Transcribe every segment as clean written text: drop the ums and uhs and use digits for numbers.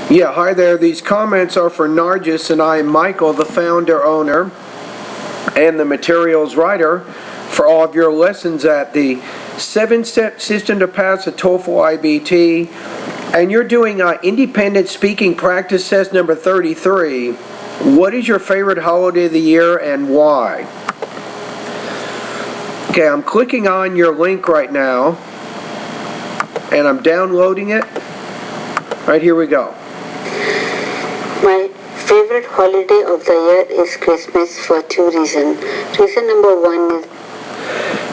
Yeah, hi there. These comments are for Nargis, and I am Michael, the founder, owner, and the materials writer for all of your lessons at the 7-Step System to Pass the TOEFL IBT. And you're doing independent speaking practice test number 33. What is your favorite holiday of the year and why? Okay, I'm clicking on your link right now, and I'm downloading it. Right, here we go. My favorite holiday of the year is Christmas for two reasons. Reason number one is...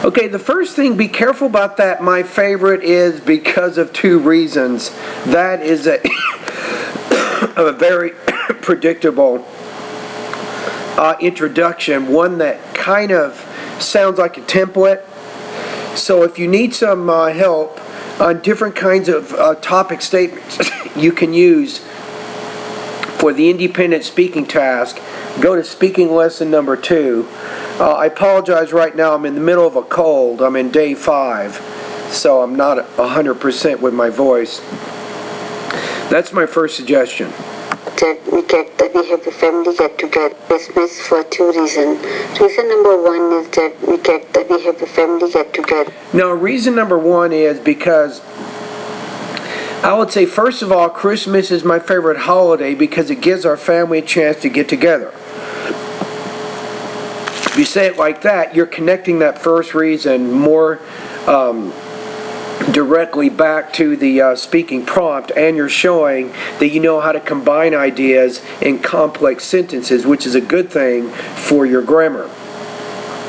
Okay, the first thing, be careful about that. My favorite is because of two reasons. That is a very predictable introduction, one that kind of sounds like a template. So if you need some help on different kinds of topic statements you can use for the independent speaking task, go to speaking lesson number 2. I apologize right now, I'm in the middle of a cold. I'm in day 5, so I'm not 100% with my voice. That's my first suggestion. That we have a family get together Christmas for two reasons. Reason number one is that we have a family get together. Now, reason number one is because I would say, first of all, Christmas is my favorite holiday because it gives our family a chance to get together. If you say it like that, you're connecting that first reason more directly back to the speaking prompt, and you're showing that you know how to combine ideas in complex sentences, which is a good thing for your grammar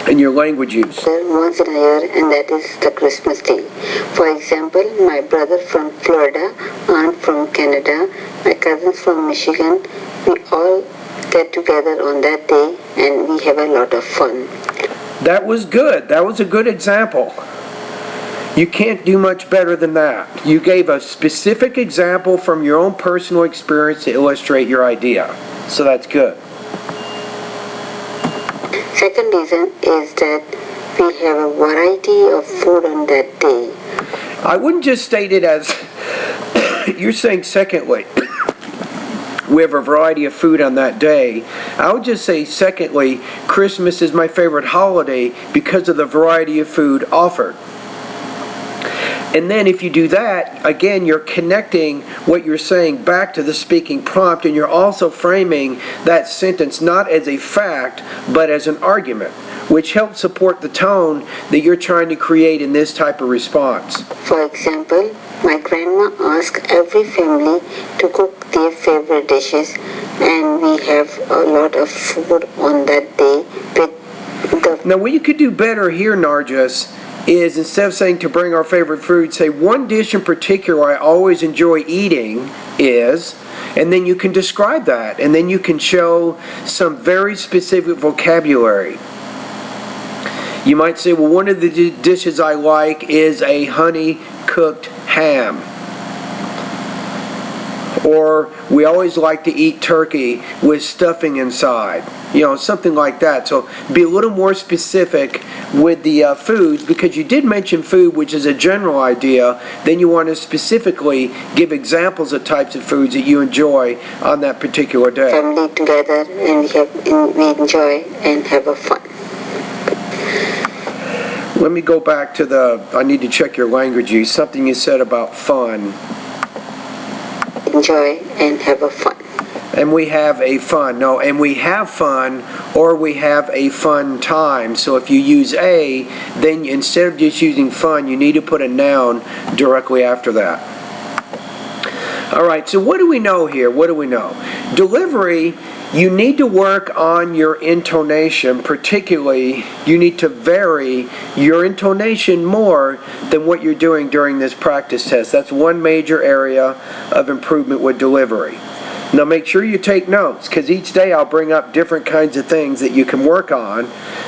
and your language use. Once in a year, and that is the Christmas day. For example, my brother from Florida, aunt from Canada, my cousins from Michigan, we all get together on that day and we have a lot of fun. That was good. That was a good example. You can't do much better than that. You gave a specific example from your own personal experience to illustrate your idea. So that's good. Second reason is that we have a variety of food on that day. I wouldn't just state it as, you're saying secondly, we have a variety of food on that day. I would just say secondly, Christmas is my favorite holiday because of the variety of food offered. And then if you do that, again, you're connecting what you're saying back to the speaking prompt, and you're also framing that sentence not as a fact, but as an argument, which helps support the tone that you're trying to create in this type of response. For example, my grandma asks every family to cook their favorite dishes, and we have a lot of food on that day. Now, what you could do better here, Nargis, is instead of saying to bring our favorite food, say one dish in particular I always enjoy eating is, and then you can describe that, and then you can show some very specific vocabulary. You might say, well, one of the dishes I like is a honey-cooked ham. Or we always like to eat turkey with stuffing inside. You know, something like that. So be a little more specific with the foods, because you did mention food, which is a general idea. Then you want to specifically give examples of types of foods that you enjoy on that particular day. Family together, and we enjoy and have a fun. Let me go back to I need to check your language use. Something you said about fun. Enjoy and have a fun. And we have a fun. No, and we have fun, or we have a fun time. So if you use a, then instead of just using fun, you need to put a noun directly after that. All right, so what do we know here? What do we know? Delivery, you need to work on your intonation. Particularly, you need to vary your intonation more than what you're doing during this practice test. That's one major area of improvement with delivery. Now make sure you take notes, because each day I'll bring up different kinds of things that you can work on,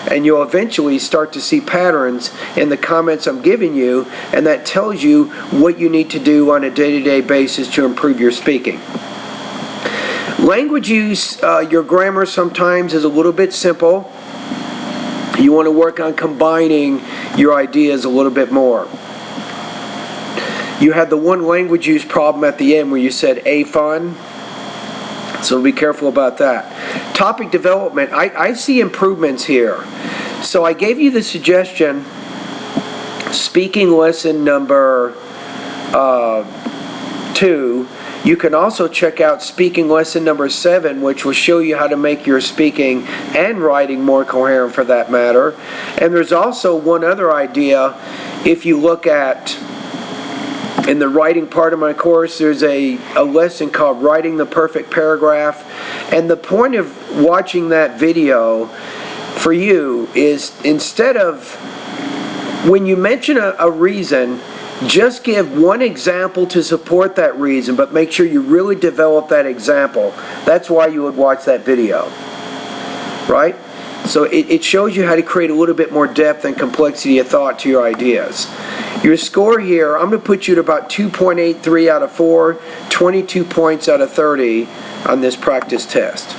and you'll eventually start to see patterns in the comments I'm giving you, and that tells you what you need to do on a day-to-day basis to improve your speaking. Language use, your grammar sometimes is a little bit simple. You want to work on combining your ideas a little bit more. You had the one language use problem at the end where you said a fun. So be careful about that. Topic development, I see improvements here. So I gave you the suggestion, speaking lesson number 2. You can also check out speaking lesson number 7, which will show you how to make your speaking and writing more coherent for that matter. And there's also one other idea. If you look at, in the writing part of my course, there's a lesson called Writing the Perfect Paragraph. And the point of watching that video for you is, instead of, when you mention a reason, just give one example to support that reason, but make sure you really develop that example. That's why you would watch that video, right? So it shows you how to create a little bit more depth and complexity of thought to your ideas. Your score here, I'm going to put you at about 2.83 out of 4, 22 points out of 30 on this practice test.